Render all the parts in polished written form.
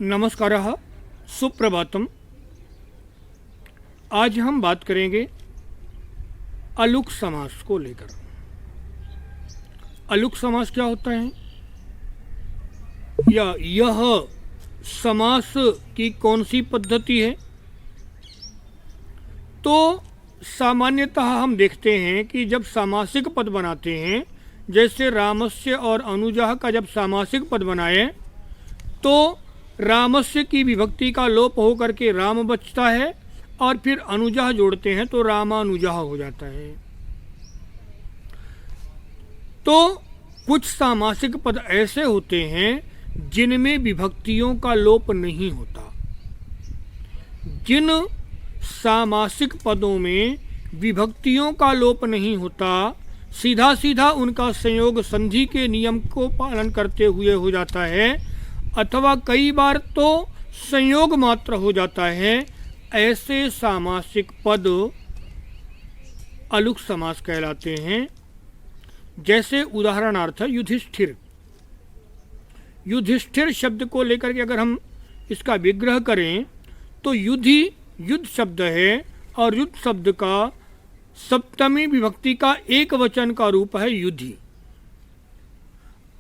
नमस्कारः, सुप्रभातम। आज हम बात करेंगे अलुक समास को लेकर। अलुक समास क्या होता है या यह समास की कौन सी पद्धति है? तो सामान्यतः हम देखते हैं कि जब सामासिक पद बनाते हैं, जैसे रामस्य और अनुजः का जब सामासिक पद बनाए तो रामस्य की विभक्ति का लोप होकर के राम बचता है और फिर अनुजः जोड़ते हैं तो रामानुजः हो जाता है। तो कुछ सामासिक पद ऐसे होते हैं जिनमें विभक्तियों का लोप नहीं होता। जिन सामासिक पदों में विभक्तियों का लोप नहीं होता, सीधा सीधा उनका संयोग संधि के नियम को पालन करते हुए हो जाता है, अथवा कई बार तो संयोग मात्र हो जाता है, ऐसे सामासिक पद अलुक समास कहलाते हैं। जैसे उदाहरणार्थ युधिष्ठिर। युधिष्ठिर शब्द को लेकर के अगर हम इसका विग्रह करें तो युधि युद्ध शब्द है और युद्ध शब्द का सप्तमी विभक्ति का एक वचन का रूप है युधि।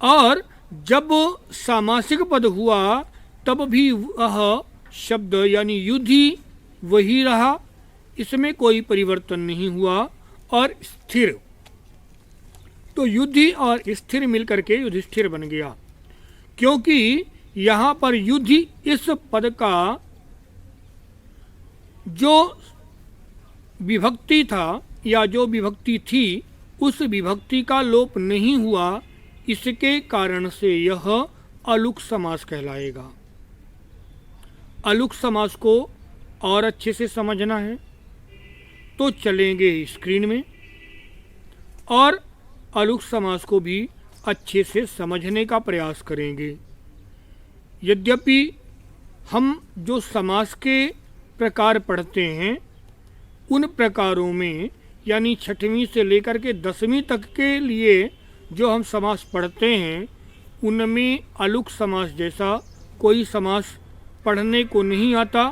और जब सामासिक पद हुआ तब भी वह शब्द यानी युधि वही रहा, इसमें कोई परिवर्तन नहीं हुआ। और स्थिर, तो युधि और स्थिर मिलकर के युधिष्ठिर बन गया, क्योंकि यहाँ पर युधि इस पद का जो विभक्ति था या जो विभक्ति थी उस विभक्ति का लोप नहीं हुआ, इसके कारण से यह अलुक समास कहलाएगा। अलुक समास को और अच्छे से समझना है तो चलेंगे स्क्रीन में और अलुक समास को भी अच्छे से समझने का प्रयास करेंगे। यद्यपि हम जो समास के प्रकार पढ़ते हैं उन प्रकारों में यानी छठवीं से लेकर के 10वीं तक के लिए जो हम समास पढ़ते हैं उनमें अलुक समास जैसा कोई समास पढ़ने को नहीं आता।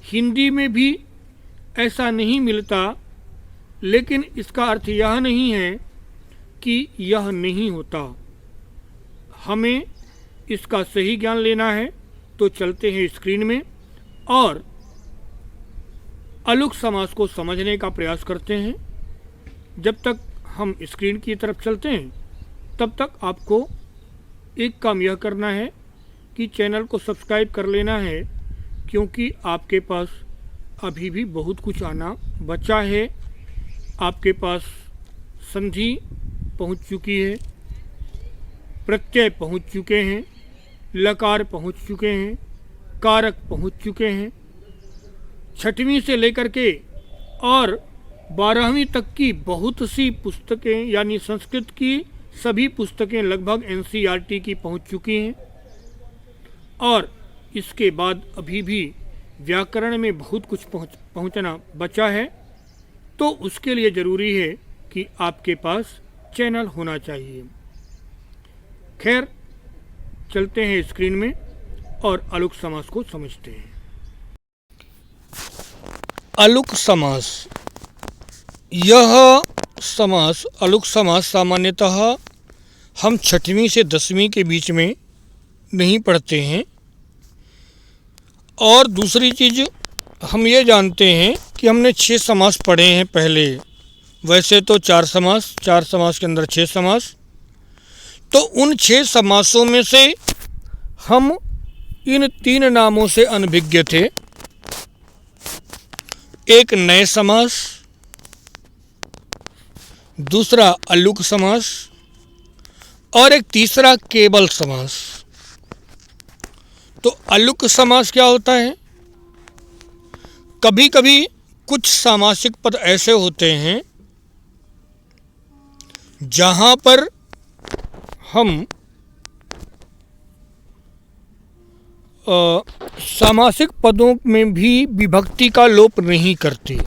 हिंदी में भी ऐसा नहीं मिलता, लेकिन इसका अर्थ यह नहीं है कि यह नहीं होता। हमें इसका सही ज्ञान लेना है तो चलते हैं स्क्रीन में और अलुक समास को समझने का प्रयास करते हैं। जब तक हम स्क्रीन की तरफ चलते हैं तब तक आपको एक काम यह करना है कि चैनल को सब्सक्राइब कर लेना है, क्योंकि आपके पास अभी भी बहुत कुछ आना बचा है। आपके पास संधि पहुंच चुकी है, प्रत्यय पहुंच चुके हैं, लकार पहुंच चुके हैं, कारक पहुंच चुके हैं। छठवीं से लेकर के और 12वीं तक की बहुत सी पुस्तकें यानी संस्कृत की सभी पुस्तकें लगभग एनसीईआरटी की पहुंच चुकी हैं और इसके बाद अभी भी व्याकरण में बहुत कुछ पहुंचना बचा है। तो उसके लिए ज़रूरी है कि आपके पास चैनल होना चाहिए। खैर, चलते हैं स्क्रीन में और अलुक समास को समझते हैं। अलुक समास। यह समास अलुक समास सामान्यतः हम छठवीं से 10वीं के बीच में नहीं पढ़ते हैं। और दूसरी चीज़ हम ये जानते हैं कि हमने 6 समास पढ़े हैं पहले। वैसे तो 4 समास के अंदर 6 समास। तो उन 6 समासों में से हम इन 3 नामों से अनभिज्ञ थे। एक नए समास, दूसरा अलुक समास और एक तीसरा केवल समास। तो अलुक समास क्या होता है? कभी कभी कुछ सामासिक पद ऐसे होते हैं जहां पर हम सामासिक पदों में भी विभक्ति का लोप नहीं करते।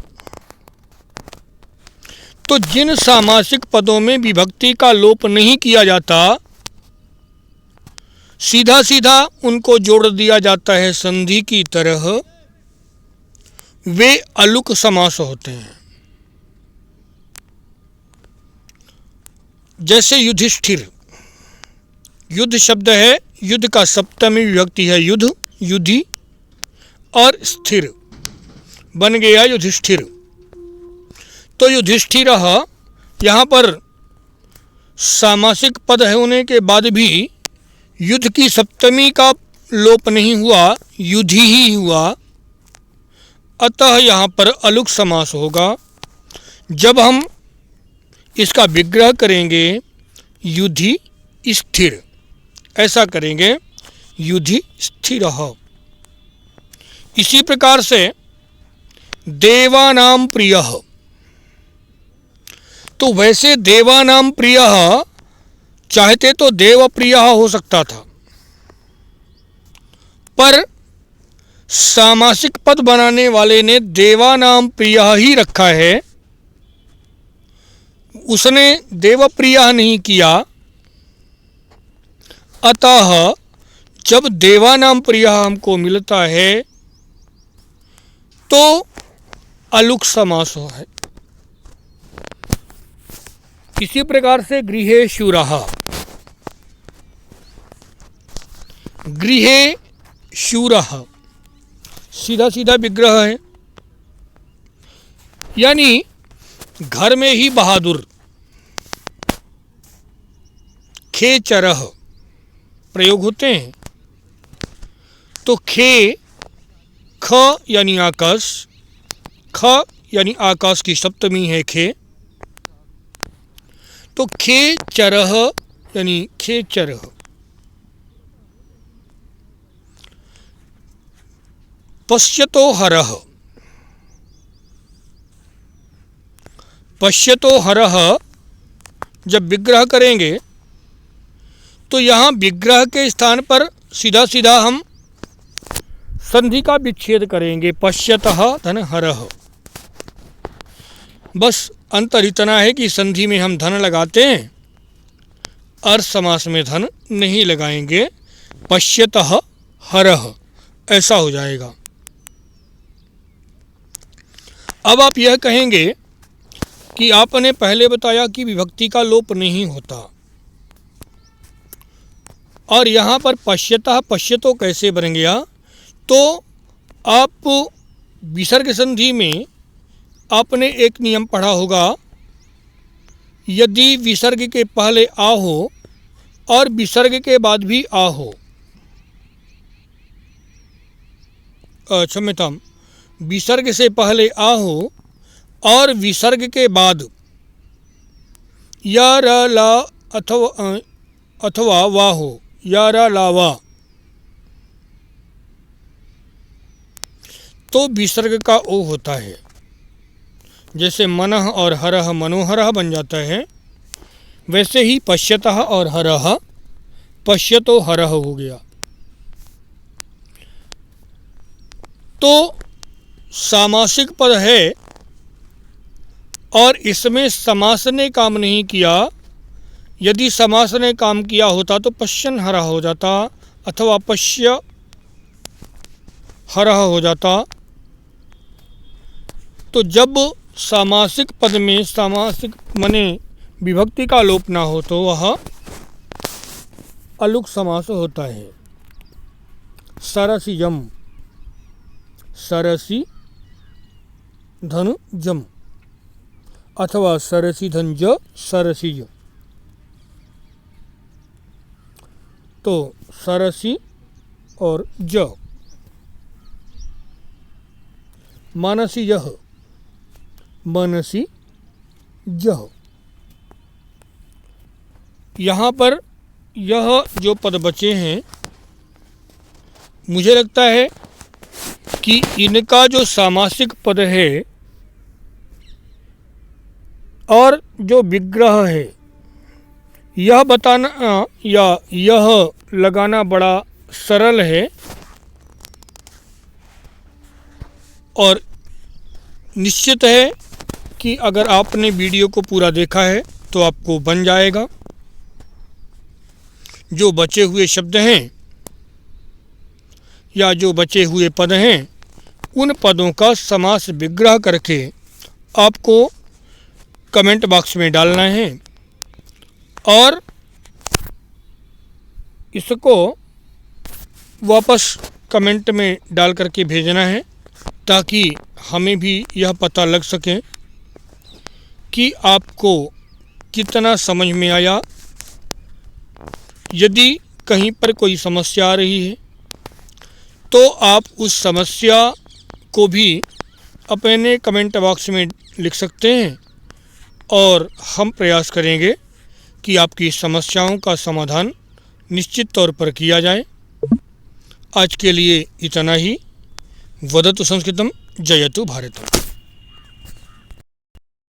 तो जिन सामासिक पदों में विभक्ति का लोप नहीं किया जाता सीधा सीधा उनको जोड़ दिया जाता है संधि की तरह, वे अलुक समास होते हैं। जैसे युधिष्ठिर, युद्ध शब्द है, युद्ध का सप्तमी विभक्ति है युद्ध, युधि, और स्थिर बन गया युधिष्ठिर। तो युधिष्ठिर यहाँ पर सामासिक पद है होने के बाद भी युद्ध की सप्तमी का लोप नहीं हुआ, युधि ही हुआ, अतः यहाँ पर अलुक समास होगा। जब हम इसका विग्रह करेंगे युधि स्थिर, ऐसा करेंगे युधि स्थिर। इसी प्रकार से देवानाम प्रियः, तो वैसे देवानाम प्रियः चाहते तो देव प्रियः हो सकता था, पर सामासिक पद बनाने वाले ने देवानाम प्रियः ही रखा है, उसने देव प्रियः नहीं किया। अतः जब देवानाम प्रियः हमको मिलता है तो अलुक समास है। इसी प्रकार से गृहे शूरः, गृहे शूरः सीधा सीधा विग्रह है, यानी घर में ही बहादुर। खेचरः प्रयोग होते हैं, तो खे ख यानी आकाश, ख यानी आकाश की सप्तमी है खे, तो खेचरः यानी खेचरः। पश्यतो हरः, पश्यतो हरः जब विग्रह करेंगे तो यहाँ विग्रह के स्थान पर सीधा सीधा हम संधि का विच्छेद करेंगे, पश्यतः धन हरः। बस अंतर इतना है कि संधि में हम धन लगाते हैं, अर्थ समास में धन नहीं लगाएंगे, पश्यतः हरः ऐसा हो जाएगा। अब आप यह कहेंगे कि आपने पहले बताया कि विभक्ति का लोप नहीं होता, और यहाँ पर पश्यतः पश्यतो कैसे बन गया? तो आप विसर्ग संधि में आपने एक नियम पढ़ा होगा, यदि विसर्ग के पहले आ हो और विसर्ग के बाद भी आ हो, क्षम्यतां, विसर्ग से पहले आ हो और विसर्ग के बाद या र ला अथवा वा हो, या र ला वा, तो विसर्ग का ओ होता है। जैसे मनः और हरः मनोहरः बन जाता है, वैसे ही पश्यतः और हरः पश्यतो हरः हो गया। तो सामासिक पद है और इसमें समास ने काम नहीं किया। यदि समास ने काम किया होता तो पश्यन हरः हो जाता अथवा पश्य हरः हो जाता। तो जब सामासिक पद में सामासिक मने विभक्ति का लोप ना हो तो वह अलुक समास होता है। सरसिजम, सरसि धनु जम अथवा सरसि धन ज सरसिज, तो सरसि और ज। मानसी यह, मनसी जह। यहाँ पर यह जो पद बचे हैं, मुझे लगता है कि इनका जो सामासिक पद है और जो विग्रह है, यह बताना या यह लगाना बड़ा सरल है और निश्चित है कि अगर आपने वीडियो को पूरा देखा है तो आपको बन जाएगा। जो बचे हुए शब्द हैं या जो बचे हुए पद हैं, उन पदों का समास विग्रह करके आपको कमेंट बॉक्स में डालना है और इसको वापस कमेंट में डाल करके भेजना है, ताकि हमें भी यह पता लग सके कि आपको कितना समझ में आया। यदि कहीं पर कोई समस्या आ रही है तो आप उस समस्या को भी अपने कमेंट बॉक्स में लिख सकते हैं और हम प्रयास करेंगे कि आपकी समस्याओं का समाधान निश्चित तौर पर किया जाए। आज के लिए इतना ही। वदतु संस्कृतं, जयतु भारतम्।